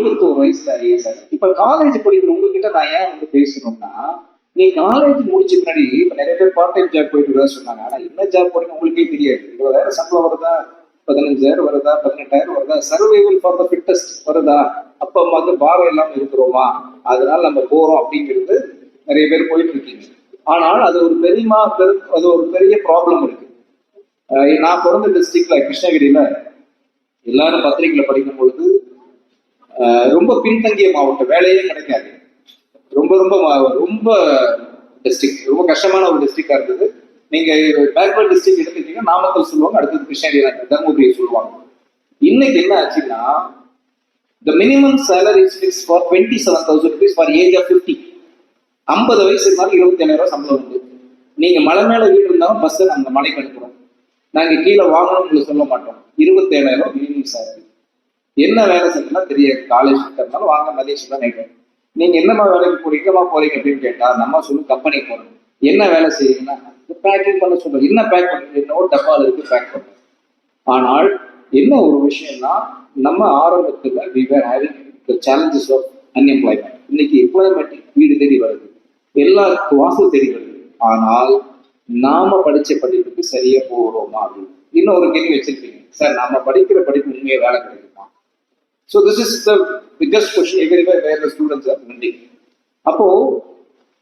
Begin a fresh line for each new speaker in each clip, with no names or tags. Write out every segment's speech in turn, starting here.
21 வயசுல ஐஏஎஸ். இப்ப காலேஜ் படிக்கிற உங்ககிட்ட நான் ஏன் வந்து பேசணும்னா, நீ காலேஜ் முடிச்ச பின்னாடி இப்ப நிறைய பேர் பார்ட் டைம் ஜாப் போயிட்டு இருக்கா சொன்னாங்க. ஆனா என்ன ஜாப் போறீங்க உங்களுக்கே தெரியாது. 20,000 சம்பளம் வருதா, 15,000 வருதா, 18,000 வருதா, சர்வைவல் ஃபார் த ஃபிட்டஸ்ட் வருதா, அப்ப அம்மாவுக்கு பாரம் இல்லாம இருக்கிறோமா, அதனால நம்ம போறோம் அப்படிங்கிறது நிறைய பேர் போயிட்டு இருக்கீங்க. ஆனால் அது ஒரு அது ஒரு பெரிய ப்ராப்ளம் இருக்கு. நான் பிறந்த டிஸ்ட்ரிக்ட்ல கிருஷ்ணகிரியில எல்லாரும் பத்திரிகையில படிக்கும் பொழுது ரொம்ப பின்தங்கிய மாவட்டம், வேலையே கிடைக்காது. ரொம்ப ரொம்ப ரொம்ப டிஸ்ட்ரிக்ட் ரொம்ப கஷ்டமான ஒரு டிஸ்ட்ரிக்டா இருந்தது. நீங்க பேக்வர்ட் டிஸ்ட்ரிக்ட் எடுத்துக்கிட்டீங்கன்னா நாமக்கல் சொல்லுவாங்க, அடுத்தது கிருஷ்ணகிரி தருமபுரியை சொல்லுவாங்க. இன்னைக்கு என்ன ஆச்சுன்னா, the minimum salary is fixed for 27,000 rupees for age of 50. 50 வயசு இருந்தாலும் 27,000 சம்பளம் உண்டு. நீங்க மலை மேல வீடு இருந்தாலும் பஸ் நாங்க மலைக்கு அனுப்புறோம். நாங்க கீழே வாங்கணும் உங்களுக்கு சொல்ல மாட்டோம். 27,000 மினிமம் சேலரி. என்ன வேலை செய்யணும்னா தெரியாது. காலேஜ் இருந்தாலும் வாங்க மதியம் தான் நினைக்கிறேன். நீங்க என்னமா வேலைக்கு போறீங்கம்மா போறீங்க அப்படின்னு கேட்டா நம்ம சொல்லு கம்பெனிக்கு போறோம். என்ன வேலை செய்யுங்கன்னா பேக்கிங் பண்ண சொல்றோம். என்ன பேக் பண்ணுறது, என்னவோ டப்பால் இருக்கு பேக் பண்ணுறோம். ஆனால் என்ன ஒரு விஷயம்னா, நம்ம ஆரம்பத்துல we were having the challenges of unemployment. இன்னைக்கு எம்ப்ளாய்மெண்ட் வீடு தேடி வருது, எல்லாருக்கும் வாசல் தேடி வருது. ஆனால் நாம படிச்ச படிப்புக்கு சரியா போகிறோமா அப்படின்னு இன்னொரு கேள்வி வச்சிருக்கீங்க. சார் நாம படிக்கிற படிப்பு உண்மையை வேலை கிடைக்குமா? So this is the biggest question everywhere where the students are living. அப்போ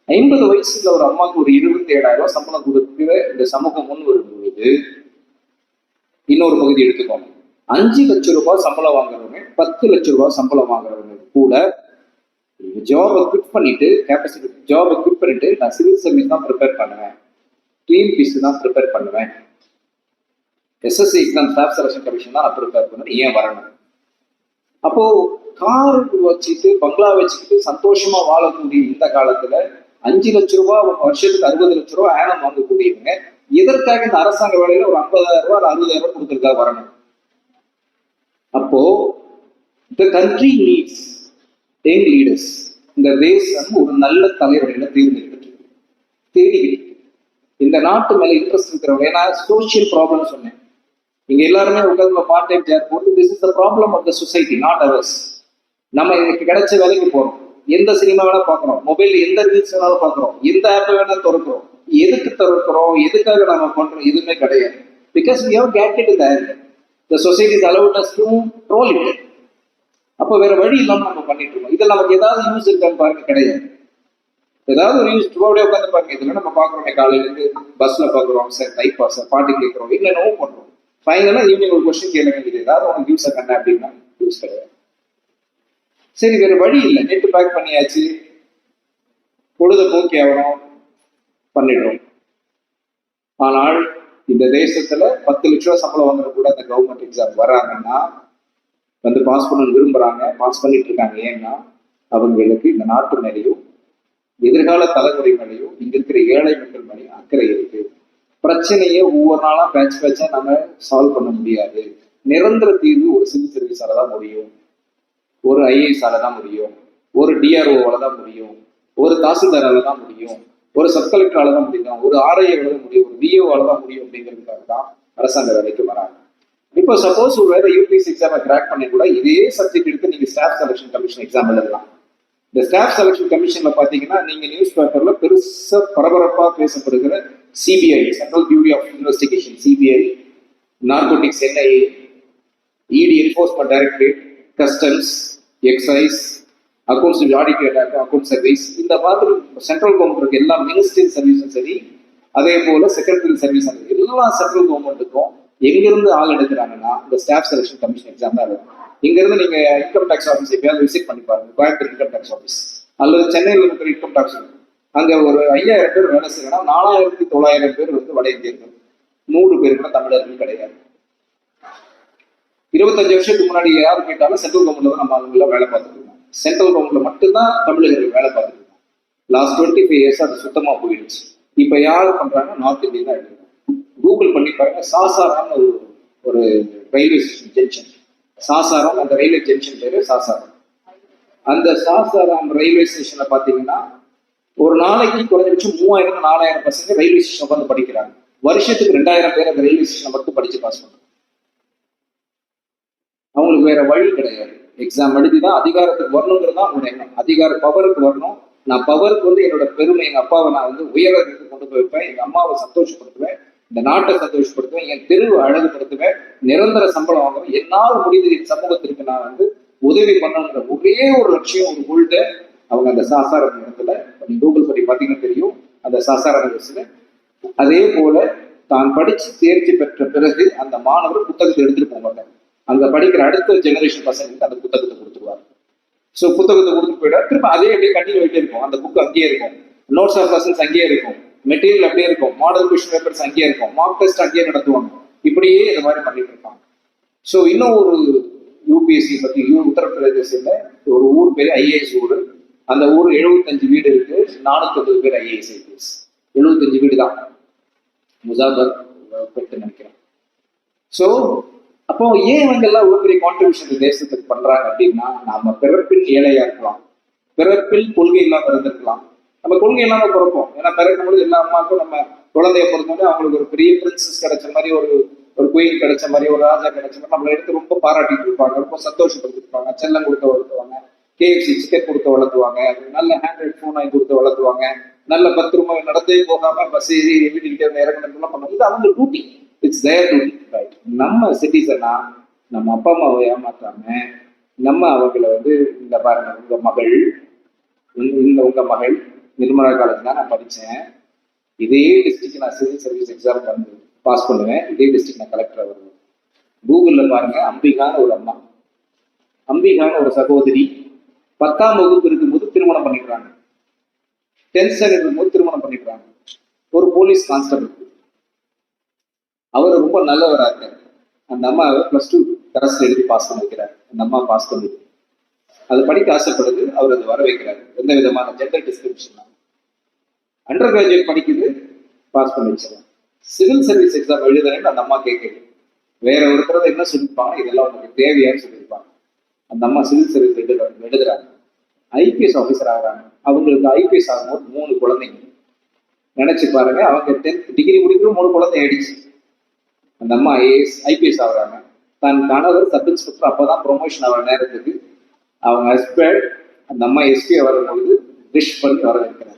50 வயசுல ஒரு அம்மாவுக்கு ஒரு 27,000 சம்பளம் கொடுக்கிற இந்த சமூகம் முன் வரும்பொழுது, இன்னொரு பகுதி எடுத்துக்கோங்க. 5 லட்சம் ரூபாய் சம்பளம் வாங்குறவங்க, 10 லட்சம் ரூபாய் சம்பளம் வாங்குறவங்க கூட ஜாபை குவிட் பண்ணிட்டு, கேப்பசிட்டி ஜாபை குவிட் பண்ணிட்டு நான் சிவில் சர்வீஸ் தான் ப்ரிப்பேர் பண்ணுவேன், டிஎன்பிசி தான் ப்ரிப்பேர் பண்ணுவேன், SSC exam staff selection commission தான் நான் ப்ரிப்பேர் பண்ணுவேன், ஏன் வரணும்? அப்போ கார் வச்சுட்டு பங்களா வச்சுக்கிட்டு சந்தோஷமா வாழக்கூடிய இந்த காலத்துல 5 லட்சம் ரூபாய் வருஷத்துக்கு 60 லட்சம் ரூபாய் ஆனம் வாங்கக்கூடியவங்க எதற்காக இந்த அரசாங்க வேலையில ஒரு 50,000 ரூபாய் 60,000 கொடுத்துருக்கா வரணும்? அப்போ the country needs young leaders. இந்த தேசம் ஒரு நல்ல தலைவர்களை தேடிக்கிட்டு இந்த நாட்டு மேல இன்ட்ரெஸ்ட் இருக்கிறவங்க. ஏன்னா சோசியல் ப்ராப்ளம் சொன்னேன். இங்க எல்லாருமே உட்காந்து பார்ட் டைம் ஜாப் போட்டு this is the problem of the society, not ours. நம்ம இன்னைக்கு கிடைச்ச வேலைக்கு போறோம், எந்த சினிமா வேணா பார்க்குறோம், மொபைல் எந்த ரீல்ஸ் வேணாலும் பார்க்குறோம், எந்த ஆப்பை வேணாலும் திறக்கிறோம். எதுக்கு திறக்கிறோம், எதுக்காக நம்ம பண்றோம், எதுவுமே கிடையாது. Because we have gated in the hand. The society is allowed us to control it. அப்போ வேற வழி இல்லாம நம்ம பண்ணிட்டு இருக்கோம். இதில் நமக்கு ஏதாவது யூஸ் இருக்கான்னு பாருங்க, கிடையாது. ஏதாவது ஒரு யூஸ் டூடே உட்காந்து பாருங்க. இதுல நம்ம பார்க்குறோம், காலையில இருந்து பஸ்ல பார்க்குறோம், சார் டைப் பாஸ் பாட்டு கேட்கிறோம், என்னென்னவோ பண்றோம். ஃபைனலா ஈவினிங் ஒரு கொஸ்டின் கேளுங்க, இது ஏதாவது உனக்கு யூஸ் கண்ண அப்படின்னா யூஸ் கிடையாது. சரி வேற வழி இல்லை, நெட் பேக் பண்ணியாச்சு, பொழுத போக்கி ஆகணும், பண்ணிடுறோம். ஆனால் இந்த தேசத்துல 10 லட்ச ரூபா சம்பளம் வாங்குற கூட அந்த கவர்மெண்ட் எக்ஸாம் வராங்கன்னா வந்து பாஸ் பண்ண விரும்புறாங்க, பாஸ் பண்ணிட்டு இருக்காங்க. ஏன்னா அவங்களுக்கு இந்த நாட்டு மேலேயும் எதிர்கால தலைமுறை மேலேயும் இங்க இருக்கிற ஏழை மக்கள் மேலேயும் அக்கறை இருக்கு. பிரச்சனையை ஒவ்வொரு நாளா பேட்சா நம்ம சால்வ் பண்ண முடியாது. நிரந்தர தீர்வு ஒரு சிவில் சர்வீஸால தான் முடியும், ஒரு ஐஏஎஸ்ஆல தான் முடியும், ஒரு டிஆர்ஓவால தான் முடியும், ஒரு தாசில்தாரால தான் முடியும், ஒரு சப் கலெக்டரால தான் முடியும், ஒரு ஆர்ஐவால தான் முடியும், ஒரு விஓவால தான் முடியும். அப்படிங்கிறதுக்காக தான் அரசாங்க வேலைக்கு வராங்க. இப்போ சப்போஸ் ஒரு வேற யூபிஎஸ்சி எக்ஸாமை கிராக் பண்ணி கூட இதே சப்ஜெக்ட் எடுத்து நீங்க ஸ்டாஃப் செலக்ஷன் கமிஷன் எக்ஸாம் எழுதலாம். இந்த ஸ்டாஃப் செலக்ஷன் கமிஷன்ல பாத்தீங்கன்னா நீங்க நியூஸ் பேப்பர்ல பெருசா பரபரப்பா பேசப்படுகிற CBI, central bureau of investigation, CBI, narcotics NIA, ED enforcement directorate, customs, excise, accounts audit account service, இந்த மாதிரி சென்ட்ரல் கவர்மெண்ட் எல்லா மினிஸ்ட்ரியல் சர்வீஸும் சரி, அதே போல செக்ரட்டரி சர்வீஸ், எல்லா சென்ட்ரல் கவர்மெண்ட்டுக்கும் எங்கிருந்து ஆள் எடுக்கிறாங்கன்னா இந்த ஸ்டாஃப் செலக்ஷன் கமிஷன் எக்ஸாம் தான் இருக்கும். இங்கிருந்து நீங்க இன்கம் டேக்ஸ் ஆஃபீஸ் எப்பயாவது விசிட் பண்ணி பாருங்க, கோயம்புத்தூர் இன்கம் டேக்ஸ் ஆஃபீஸ் அல்லது சென்னையில் இருக்கிற இன்கம் டேக்ஸ், அங்க ஒரு 5,000 பேர் வேலை செய்யணும், 4,900 பேர் வந்து வட இந்தியர்கள், 100 பேர் கூட தமிழர்கள் கிடையாது. 25 வருஷத்துக்கு முன்னாடி யாரும் கேட்டாலும் சென்ட்ரல் கவர்மெண்ட்ல தான் நம்ம அவங்க வேலை பார்த்துட்டு இருக்கோம். சென்ட்ரல் கவர்மெண்ட்ல மட்டும்தான் தமிழர்கள் வேலை பார்த்துட்டு இருக்கோம். லாஸ்ட் 25 இயர்ஸ் அது சுத்தமா போயிடுச்சு. இப்ப யாரு பண்றாங்க, நார்த் இந்தியா தான் எடுக்கிறாங்க. கூகுள் பண்ணி பாருங்க, சாசாராம் ஒரு ரயில்வே ஸ்டேஷன் ஜங்ஷன், சாசாராம், அந்த ரயில்வே ஜங்ஷன் பேரு சாசாராம். அந்த சாசாராம் ரயில்வே ஸ்டேஷன்ல பாத்தீங்கன்னா ஒரு நாளைக்கு குறைஞ்சபட்சம் 3,000 4,000 பசங்க ரயில்வே ஸ்டேஷன் உட்காந்து படிக்கிறாங்க. வருஷத்துக்கு 2,000 பேர் அந்த ரயில்வே ஸ்டேஷனை மட்டும் படிச்சு பாஸ் பண்றாங்க. அவங்களுக்கு வேற வழி கிடையாது. எக்ஸாம் எழுதி தான் அதிகாரத்துக்கு வரணுங்கிறது தான் அவனோட எண்ணம். அதிகார பவருக்கு வரணும். நான் பவருக்கு வந்து என்னோட பெருமை, எங்க அப்பாவை நான் வந்து உயரத்துக்கு கொண்டு போய் வைப்பேன், எங்க அம்மாவை சந்தோஷப்படுத்துவேன், இந்த நாட்டை சந்தோஷப்படுத்துவேன், என் தெருவை அழகுபடுத்துவேன், நிரந்தர சம்பளம் வாங்குவேன், என்னால் முடிந்தது என் சமூகத்திற்கு நான் வந்து உதவி பண்ணணுங்கிற ஒரே ஒரு லட்சியம், ஒரு கொள்கை அவங்க அந்த சாசாரம் இடத்துல கூகுள் படி பார்த்தீங்கன்னா தெரியும். அந்த சாசாரம் வயசுல அதே போல தான் படிச்சு தேர்ச்சி பெற்ற பிறகு அந்த மாணவர் புத்தகத்தை எடுத்துட்டு போக மாட்டாங்க. அங்க படிக்கிற அடுத்த ஜெனரேஷன் பசங்களுக்கு அந்த புத்தகத்தை கொடுத்துருவாங்க. ஸோ புத்தகத்தை கொடுத்து போயிட்டா திரும்ப அதே அப்படியே கண்டினியூ ஆகிட்டே இருக்கும். அந்த புக் அங்கேயே இருக்கும், நோட்ஸ் ஆஃப் லெசன்ஸ் அங்கேயே இருக்கும், மெட்டீரியல் அப்படியே இருக்கும், மாடல் கொஸ்டின் பேப்பர்ஸ் அங்கேயே இருக்கும், மார்க் டெஸ்ட் அங்கேயே நடத்துவாங்க. இப்படியே இந்த மாதிரி பண்ணிட்டு இருப்பாங்க. ஸோ இன்னும் ஒரு யூபிஎஸ்சி பத்தி உத்தரப்பிரதேசத்துல ஒரு ஊர் பேரு ஐஏஎஸ் ஊர். அந்த ஊர் 75 வீடு இருக்கு, 450 பேர் ஐஏஎஸ் ஐபிஎஸ். 75 வீடு தான் முசாபர் நினைக்கிறேன். ஸோ அப்போ ஏன் இவங்க எல்லாம் ஒரு பெரிய கான்ட்ரிபியூஷன் தேசத்துக்கு பண்றாங்க அப்படின்னா, நாம பிறப்பில் ஏழையா இருக்கலாம், பிறப்பில் கொள்கை இல்லாம இருந்திருக்கலாம். நம்ம கொள்கை இல்லாம பிறப்போம். ஏன்னா பிறக்கும் பொழுது எல்லா அம்மாவுக்கும் நம்ம குழந்தைய பொறுத்தவரை அவங்களுக்கு ஒரு பெரிய பிரின்சஸ் கிடைச்ச மாதிரி, ஒரு குயின் கிடைச்ச மாதிரி, ஒரு ராஜா கிடைச்ச மாதிரி நம்மளை எடுத்து ரொம்ப பாராட்டிட்டு இருப்பாங்க, ரொம்ப சந்தோஷப்படுத்திருப்பாங்க, செல்லம் கொடுத்து வளர்த்துவாங்க, கேஎஃப்சி சிக்கன் கொடுத்து வளர்த்துவாங்க, நல்ல ஹேண்ட்ரைட் ஃபோன் வாங்கி கொடுத்து வளர்த்துவாங்க, நல்ல 10 ரூபாய் நடந்தே போகாம பஸ் ஏறி வீட்டுக்கிட்டே இறங்கணும் பண்ணணும். இது அவங்க duty, it's their duty, right? நம்ம சிட்டிசனா நம்ம அப்பா அம்மாவை ஏமாத்தாம நம்ம அவங்கள வந்து இந்த பாருங்க, உங்க மகள் நிர்மலா காலேஜ் தான் நான் படித்தேன், இதே டிஸ்ட்ரிக்ட் நான் சிவில் சர்வீஸ் எக்ஸாம் வந்து பாஸ் பண்ணுவேன், இதே டிஸ்ட்ரிக்ட் நான் கலெக்டர் வருவேன். கூகுளில் பாருங்க, அம்பிகான ஒரு அம்மா, அம்பிகான ஒரு சகோதரி 10ஆம் வகுப்பு இருக்கும்போது திருமணம் பண்ணிடுறாங்க, 10th ஸ்டாண்டர்ட் இருக்கும்போது திருமணம் பண்ணிடுறாங்க. ஒரு போலீஸ் கான்ஸ்டபிள், அவர் ரொம்ப நல்லவரா இருக்காரு. அந்த அம்மாவை +2 கரஸ்ல எழுதி பாஸ் பண்ண வைக்கிறார். அந்த அம்மா பாஸ் பண்ணுது, அது படிக்க ஆசைப்படுது, அவர் அதை வர வைக்கிறாரு. எந்த விதமான ஜெண்டர் டிஸ்கிரிமினேஷன். அண்டர் கிராஜுவேட் படிக்குது, பாஸ் பண்ணி வச்சிடலாம். சிவில் சர்வீஸ் எக்ஸாம் எழுதுறேன்னு அந்த அம்மா கேட்குது. வேற ஒருத்தர் என்ன சொல்லியிருப்பாங்க, இதெல்லாம் உங்களுக்கு தேவையான்னு சொல்லியிருப்பாங்க. அந்த அம்மா சிவில் சர்வீஸ் எழுதுறாங்க, ஐபிஎஸ் ஆஃபீஸர் ஆகிறாங்க. அவங்களுக்கு ஐபிஎஸ் ஆகும்போது 3 குழந்தைங்க. நினைச்சு பாருங்க, அவங்க 10th டிகிரி முடிக்கிற 3 குழந்தை ஆயிடுச்சு. அந்த அம்மா ஐபிஎஸ் ஆகுறாங்க. தன் கணவர் சப் இன்ஸ்பெக்டர், அப்பதான் ப்ரொமோஷன் ஆகிற நேரத்துக்கு அவங்க ஹஸ்பண்ட் அந்த அம்மா எஸ்பி வரும்பொழுது விஷ் பண்ணி வர வைக்கிறார்.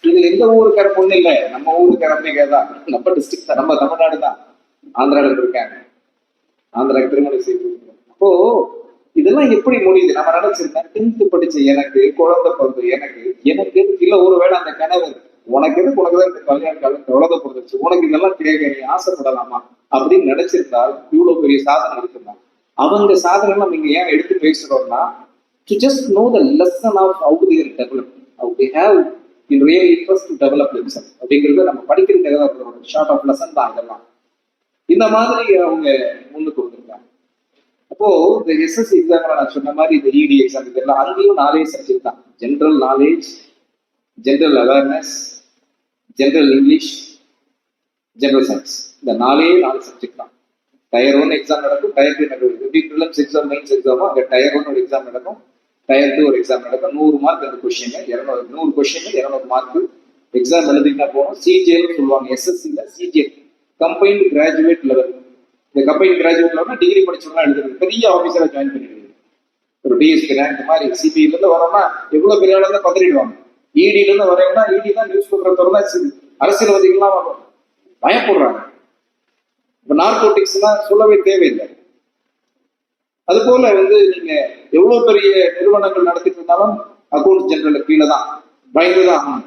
இது எந்த ஊருக்கார பொண்ணு இல்லை, நம்ம ஊருக்கார அம்பிகை தான், நம்ம டிஸ்ட்ரிக்ட் தான், நம்ம தமிழ்நாடு தான். ஆந்திராவில் இருக்காங்க, ஆந்திராவுக்கு திருமணம் செய்து. அப்போ இதெல்லாம் எப்படி முடியுது? நம்ம நினைச்சிருந்தேன் 10th படிச்ச எனக்கு, குழந்தை பிறந்த எனக்கு இல்ல, ஒருவேளை அந்த கணவர் உனக்கு எதுக்கு, உனக்குதான் இந்த கல்யாணம் குழந்தை பிறந்துச்சு, உனக்கு இதெல்லாம் தேவை, நீ ஆசைப்படலாமா அப்படின்னு நினைச்சிருந்தால் இவ்வளவு பெரிய சாதனை இருக்குதான். அவங்க சாதனை நம்ம இங்க ஏன் எடுத்து பேசுறோம்னா, to just know the lesson of how they are develop, how they have in real interest to develop themself அப்படிங்கிறத நம்ம படிக்கிறது ஷார்ட் ஆஃப் லெசன் தான். இதெல்லாம் இந்த மாதிரி அவங்க முன்னுக்கு வந்திருக்காங்க. அப்போ இந்த எஸ்எஸ்சி எக்ஸாம்ல நான் சொன்ன மாதிரி இந்த இடி எக்ஸாம் இதெல்லாம் அங்கேயும் 4 சப்ஜெக்ட் தான். General knowledge, general awareness, general English, general science. இந்த 4 சப்ஜெக்ட் தான். டயர் 1 எக்ஸாம் நடக்கும், டயர் 2 நடக்கும். எப்படி ப்ரிலிம்ஸ் எக்ஸாம், மெயின்ஸ் எக்ஸாமோ அங்கே டயர் 1 ஒரு எக்ஸாம் நடக்கும், டயர் 2 ஒரு எக்ஸாம் நடக்கும். 100 மார்க் அந்த கொஸ்டின், 100 கொஸ்டின் 200 மார்க் எக்ஸாம் எழுதினா போகணும். சிஜிஎல்னு சொல்லுவாங்க எஸ்எஸ்சியில், சிஜிஎல் கம்பைன்டு கிராஜுவேட் லெவல். இந்த கம்பைன்டு கிராஜுவேட் லெவல்னா டிகிரி படிச்சவங்க எழுதுறது, பெரிய ஆஃபீஸராக ஜாயின் பண்ணிடுவீங்க. ஒரு டிஎஸ்பி ரேங்க் மாதிரி சிபிஐலேருந்து வரோம்னா எவ்வளோ பெரிய ஆளாக இருந்தால் பதறிடுவாங்க. இடியிலேருந்து வரீங்கன்னா இடி தான் நியூஸ் பேப்பர் திறந்தா அரசியல்வாதிகள்லாம் பயப்படுறாங்க. இப்போ நார்கோட்டிக்ஸ்லாம் சொல்லவே தேவையில்லை. அது போல நீங்க எவ்வளவு பெரிய நிறுவனங்கள் நடத்திட்டு இருந்தாலும் அக்கௌண்ட் ஜெனரல் கீழே தான் பயந்துதான் ஆகணும்,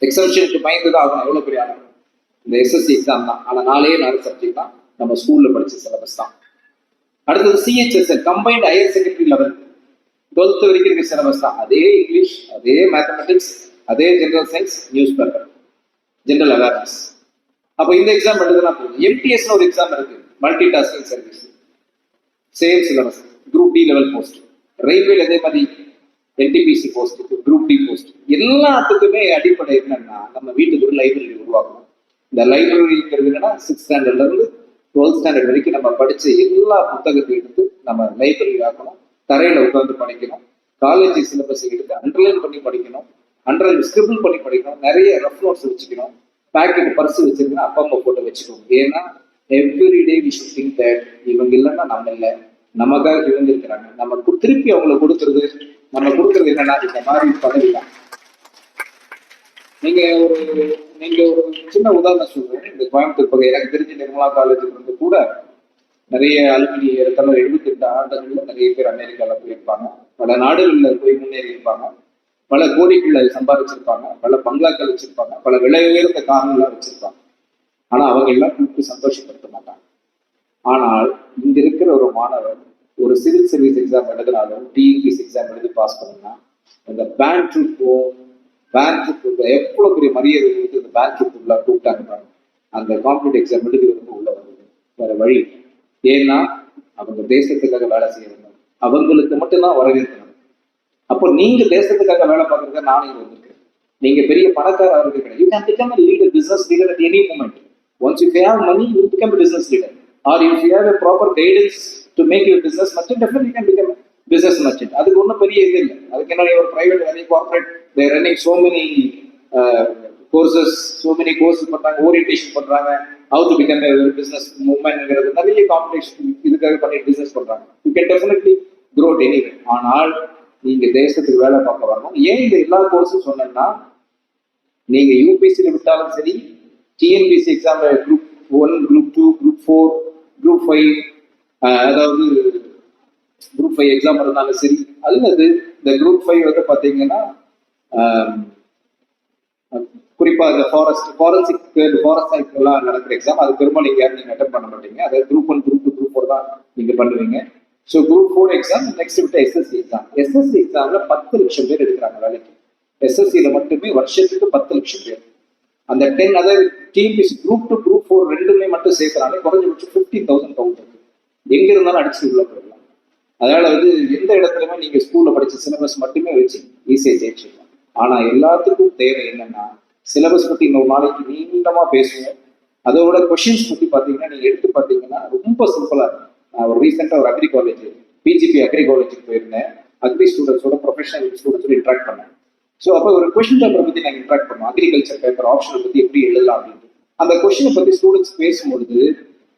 எக்ஸம்ஷனுக்கு பயந்துதான் ஆகணும். எவ்வளவு பெரிய ஆகணும் இந்த எஸ்எஸ்சி எக்ஸாம் தான். ஆனா 4 சப்ஜெக்ட் தான் நம்ம ஸ்கூல்ல படிச்ச சிலபஸ் தான். அடுத்தது CHSL combined higher secondary level 12th வரைக்கும் இருக்க சிலபஸ் தான். அதே இங்கிலீஷ், அதே மேத்தமெட்டிக்ஸ், அதே general science, news paper, general awareness. அப்போ இந்த எக்ஸாம் எழுதுனா போதும். எம்டிஎஸ்னு ஒரு எக்ஸாம் இருக்கு, multi tasking service, same syllabus, group D level post. ரயில்வேல அதே மாதிரி NTPC post, group D post. எல்லாத்துக்குமே அடிப்படை என்னன்னா, நம்ம வீட்டுக்கு ஒரு லைப்ரரி உருவாக்கணும். இந்த லைப்ரரிங்கிறது என்னன்னா 6th ஸ்டாண்டர்ட்ல இருந்து 12th ஸ்டாண்டர்ட் வரைக்கும் நம்ம படிச்ச எல்லா புத்தகத்தையும் எடுத்து நம்ம லைப்ரரி ஆக்கணும். தரையில உட்காந்து படிக்கணும். காலேஜ் சிலபஸ் எடுத்து அண்டர்லைன் பண்ணி படிக்கணும், அண்டர்லைன் ஸ்கிரிபிள் பண்ணி படிக்கணும். நிறைய ரெஃப் நோட்ஸ் வச்சுக்கணும். பேக்கெட் பர்ஸ் வச்சிருக்கணும், அப்பா அம்மா போட்டு வச்சுக்கணும். ஏன்னா every day we should think that இவங்க இல்லைன்னா நம்ம இல்லை, நமக்காக இவங்க இருக்கிறாங்க, நம்ம திருப்பி அவங்களை கொடுக்கறது, நம்ம கொடுக்கறது என்னன்னா இந்த மாதிரி பதவி தான். நீங்க ஒரு சின்ன உதாரணம் சொல்றேன். இந்த கோயம்புத்தூர் பகுதி எனக்கு தெரிஞ்ச நிர்மலா காலேஜுக்கு வந்து கூட நிறைய அலுமினி ஏறத்தாழ 78 ஆண்டுகள்ல நிறைய பேர் அமெரிக்காவில் போயிருப்பாங்க, பல நாடுகளில் போய் முன்னேறி இருப்பாங்க, பல கோடிகளை சம்பாதிச்சிருப்பாங்க, பல பங்களாக்கள் வச்சிருப்பாங்க, பல விலை உயர்ந்த காரணங்களாக வச்சிருப்பாங்க. ஆனா அவங்க எல்லாம் கூப்பிட்டு சந்தோஷப்படுத்த மாட்டாங்க. ஆனால் இங்க இருக்கிற ஒரு மாணவர் ஒரு சிவில் சர்வீஸ் எக்ஸாம் எழுதினாலும் டிஎன்பிஎஸ் எக்ஸாம் எழுதி பாஸ் பண்ணா அந்த பேங்க் ட்ரிப் எவ்வளவு பெரிய மரியாதை இருக்கு. இந்த பேங்க் ட்ரிப்ல கூப்பிட்டாங்க, அந்த காம்படிட்டிவ் எக்ஸாம் எழுதி வந்து உள்ள வருது, வேற வழி. ஏன்னா அவங்க தேசத்துக்காக வேலை செய்யணும், அவங்களுக்கு மட்டும்தான் வரவேற்கணும். அப்போ நீங்க தேசத்துக்காக வேலை பார்க்கறத நானும் இங்க வந்திருக்கேன். நீங்க பெரிய பணக்கார அவருக்கு கிடையாது. You can become a leader, business leader at any moment. Once you have money, you become a business leader. Or if you have a proper guidance to make your business merchant, definitely you can become a business merchant. அதுக்கு ஒன்றும் பெரிய இது இல்லை. அதுக்கு என்ன ஒரு private any corporate, they are running so many courses, so many courses பண்றாங்க, orientation பண்றாங்க, how to become a business woman-ங்கிறது நிறைய காம்படிஷன் இதுக்காக பண்ணி பிசினஸ் பண்றாங்க. You can definitely grow at anywhere. ஆனால் நீங்க தேசத்துக்கு வேலை பார்க்க வரணும். ஏன் இந்த எல்லா கோர்ஸும் சொன்னேன்னா, நீங்க யூபிஎஸ்சியில விட்டாலும் சரி, டிஎன்பிஎஸ்சி எக்ஸாம்ல குரூப் 1, குரூப் 2, குரூப் 4, குரூப் 5, அதாவது குரூப் 5 எக்ஸாம் இருந்தாலும் சரி, அல்லது இந்த குரூப் 5 வந்து பார்த்தீங்கன்னா குறிப்பா இந்த ஃபாரஸ்ட் எல்லாம் நடக்கிற எக்ஸாம், அது பெரும்பாலும் நீங்க யாரும் நீங்க அட்டன் பண்ண மாட்டீங்க. அதாவது குரூப் 1, குரூப் 2, குரூப் 4 தான் நீங்க பண்ணுவீங்க. ஸோ குரூப் 4 எக்ஸாம் நெக்ஸ்ட் விட்ட எஸ்எஸ்சி எக்ஸாம். எஸ்எஸ்சி எக்ஸாம்ல 10 லட்சம் பேர் எடுக்கிறாங்க வேலைக்கு. எஸ்எஸ்சியில மட்டுமே வருஷத்துக்கு 10 லட்சம் பேர். அந்த 10, அதாவது டிஎன்பிஎஸ்சி குரூப் 2, குரூப் 4 ரெண்டுமே மட்டும் சேர்க்கிறாங்க, குறைஞ்சபட்சம் 50,000 கவுண்ட். எங்க இருந்தாலும் அடிச்சு உள்ள போயிடலாம். அதனால வந்து எந்த இடத்துலயுமே நீங்க ஸ்கூல்ல படிச்ச சிலபஸ் மட்டுமே வச்சு ஈஸியா ஜெயிச்சிடலாம். ஆனா எல்லாத்துக்கும் தேவை என்னன்னா, சிலபஸ் பத்தி இன்னொரு நாளைக்கு நீண்டமா பேசுவோம். அதோட கொஸ்டின்ஸ் பத்தி பாத்தீங்கன்னா நீங்க எடுத்து பாத்தீங்கன்னா ரொம்ப சிம்பிளா இருக்கும். நான் ஒரு ரீசெண்டா ஒரு அக்ரி காலேஜ், பிஜிபி அக்ரி காலேஜுக்கு போயிருந்தேன். அக்ரி ஸ்டூடெண்ட்ஸோட ப்ரொஃபஷனல் ஸ்டூடெண்ட்ஸோட இன்ட்ராக்ட் பண்ணேன். ஸோ அப்போ ஒரு கொஸ்டின் பேப்பரை பத்தி நாங்கள் இன்ட்ராக்ட் பண்ணோம். அக்ரிகல்ச்சர் பேப்பர் ஆப்ஷனை பத்தி எப்படி எழுதலாம் அப்படின்னு. அந்த கொஸ்டினை பத்தி ஸ்டூடெண்ட்ஸ் பேசும்பொழுது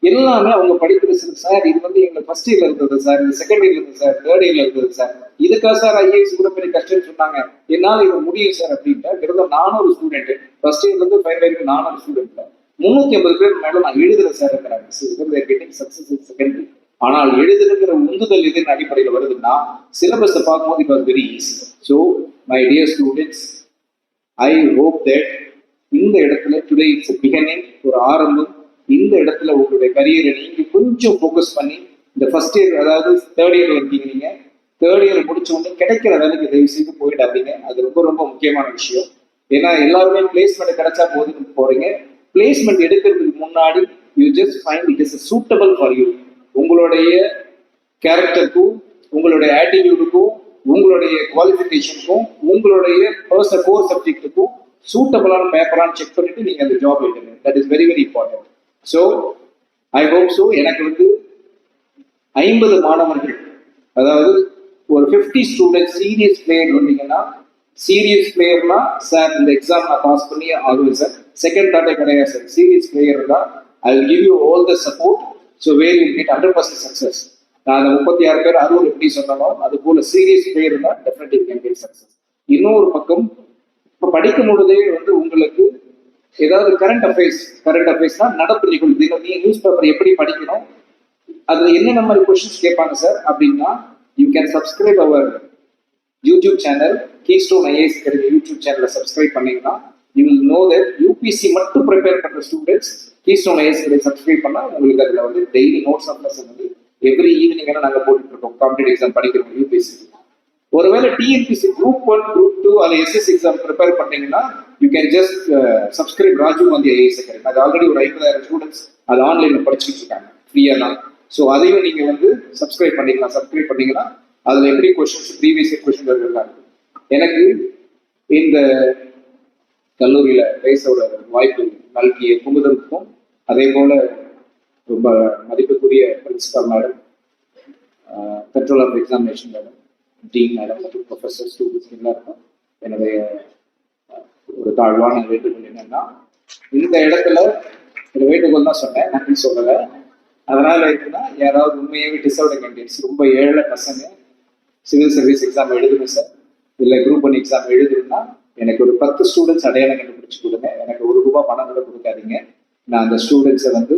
எல்லாமே அவங்க படிக்கிறது, சார் இது வந்து எங்களுக்கு ஃபர்ஸ்ட் இயர்ல இருந்தது சார், இது செகண்ட் இயர்ல இருந்தது சார், தேர்ட் இயர்ல இருந்தது சார், இதுக்கா சார் ஐஏஎஸ் கூட பெரிய கஷ்டம்னு சொன்னாங்க, என்னால இது முடியும் சார் அப்படின்ட்டு. கிட்டத்தட்ட 400 ஸ்டூடெண்ட், ஃபர்ஸ்ட் இயர்ல இருந்து ஃபைனல் இயருக்கு 400 ஸ்டூடெண்ட், 350 பேர் மேல நான் எழுதுறேன் சார் இருக்கிறாங்க. செகண்ட், ஆனால் எழுதுகிற உந்துதல் எதின் அடிப்படையில் வருதுன்னா சிலபஸை பார்க்கும்போது it was very easy. So my dear students, I hope that இந்த இடத்துல டுடே இட்ஸ் பிகினிங், ஒரு ஆரம்பம். இந்த இடத்துல உங்களுடைய கரியரை நீங்க கொஞ்சம் ஃபோக்கஸ் பண்ணி இந்த ஃபர்ஸ்ட் இயர், அதாவது தேர்ட் இயர்ல இருக்கீங்க, நீங்க தேர்ட் இயர் முடிச்ச உடனே கிடைக்கிற வேலைக்கு தயவு செய்து போயிடாதீங்க. அது ரொம்ப ரொம்ப முக்கியமான விஷயம். ஏன்னா எல்லாருமே பிளேஸ்மெண்ட் கிடைச்சா போதுன்னு போறீங்க. பிளேஸ்மெண்ட் எடுக்கிறதுக்கு முன்னாடி you just find it is suitable for you. உங்களுடைய கேரக்டருக்கும், உங்களுடைய ஆட்டிடியூடுக்கும், உங்களுடைய குவாலிஃபிகேஷனுக்கும், உங்களுடைய கோர் சப்ஜெக்டுக்கும் சூட்டபிளான பேப்பரான்னு செக் பண்ணிட்டு நீங்க அந்த ஜாப் எடுங்க. That is very very important. So I hope so. எனக்கு வந்து 50 மாணவர்கள், அதாவது ஒரு 50 ஸ்டூடெண்ட் சீரியஸ் பிளேயர் வந்தீங்கன்னா, சீரியஸ் பிளேயர்னா சார் இந்த எக்ஸாம் நான் பாஸ் பண்ணி ஆகுவேன் சார், செகண்ட் தாட்டே கிடையாது சார், சீரியஸ் பிளேயர் தான் I will give you all the support. So where you get 100% success. நான் அந்த 36 பேர் 60 எப்படி சொன்னாலும் அது போல சீரியஸ் பிளேயர் தான் டெஃபினெட்லி கேன் கெட் சக்சஸ். இன்னொரு பக்கம் இப்போ படிக்கும் பொழுதே வந்து உங்களுக்கு ஏதாவது கரண்ட் அஃபேர்ஸ்னா நடப்பு நிகழ்வு, நீங்க நியூஸ் பேப்பர் எப்படி படிக்கணும், அதுல என்னென்ன மாதிரி கொஸ்டின்ஸ் கேட்பாங்க சார் அப்படின்னா, you can subscribe our YouTube channel Keystone IAS academy YouTube சேனலை சப்ஸ்கிரைப் பண்ணீங்கன்னா you will know that UPSC மட்டும் ப்ரிப்பேர் பண்ற students Keystone IAS academy subscribe பண்ணா உங்களுக்கு அதுல வந்து டெய்லி நோட்ஸ் ஆஃப் லெசன் வந்து எவ்ரி ஈவினிங் நாங்க போட்டுட்டு இருக்கோம். காம்படிட்டிவ் எக்ஸாம் படிக்கிறோம் யூபிசி. ஒருவேளை டிஎன்பிசி குரூப் 1, குரூப் 2 அல்ல எஸ்எஸ் எக்ஸாம் ப்ரிப்பேர் பண்ணீங்கன்னா you can just subscribe Rajiv Gandhi IAS academy. அது ஆல்ரெடி ஒரு 50,000 ஸ்டூடெண்ட்ஸ் அது ஆன்லைன்ல படிச்சுட்டு இருக்காங்க ஃப்ரீயா தான். ஸோ அதையும் நீங்க வந்து சப்ஸ்கிரைப் பண்ணிக்கலாம். சப்ஸ்கிரைப் பண்ணீங்கன்னா அதுல எப்படி கொஸ்டின்ஸ் ப்ரீவியஸ் இயர் கொஸ்டின் இருக்காங்க. எனக்கு இந்த கல்லூரியில பேசோட வாய்ப்பு நல்கிய குமுதனுக்கும், அதே போல ரொம்ப மதிப்புக்குரிய principal madam, control of examination madam, dean madam மற்றும் ப்ரொஃபஸர், ஸ்டூடெண்ட்ஸ் எல்லாருக்கும் என்னுடைய ஒரு தாழ்வான வேண்டுகோள் என்னன்னா, இந்த இடத்துல ஒரு வேண்டுகோள் தான் சொன்னேன், நன்றி சொல்லலை. அதனால இருக்குன்னா யாராவது உண்மையாகவே டிசர்வ்டு கேண்டிடேட்ஸ், ரொம்ப ஏழை பசங்க சிவில் சர்வீஸ் எக்ஸாம் எழுதணும் சார், இல்லை குரூப் 1 எக்ஸாம் எழுதணும்னா எனக்கு ஒரு 10 ஸ்டூடெண்ட்ஸ் அடையாளம் கண்டுபிடிச்சு கொடுங்க. எனக்கு ₹1 பணம் கூட கொடுக்காதீங்க. நான் அந்த ஸ்டூடெண்ட்ஸை வந்து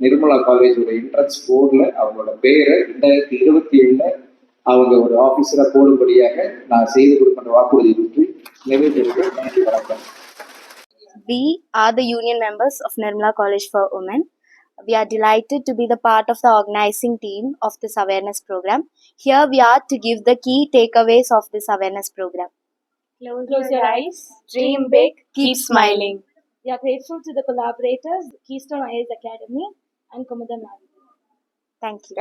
நிர்மலா காலேஜோட என்ட்ரன்ஸ் போர்டில் அவங்களோட பேரை 2027 அவங்க ஒரு ஆஃபீஸராக போடும்படியாக நான் செய்து கொடுக்கின்ற வாக்குறுதி பற்றி நிறைவேற்றிருக்கேன். நன்றி, வணக்கம்.
We are the union members of Nirmala College for Women. We are delighted to be the part of the organizing team of this awareness program. Here we are to give the key takeaways of this awareness program.
Close your eyes, dream big, keep smiling. We are grateful to the collaborators, Keystone IAS Academy and Kumudam Nadu.
Thank you.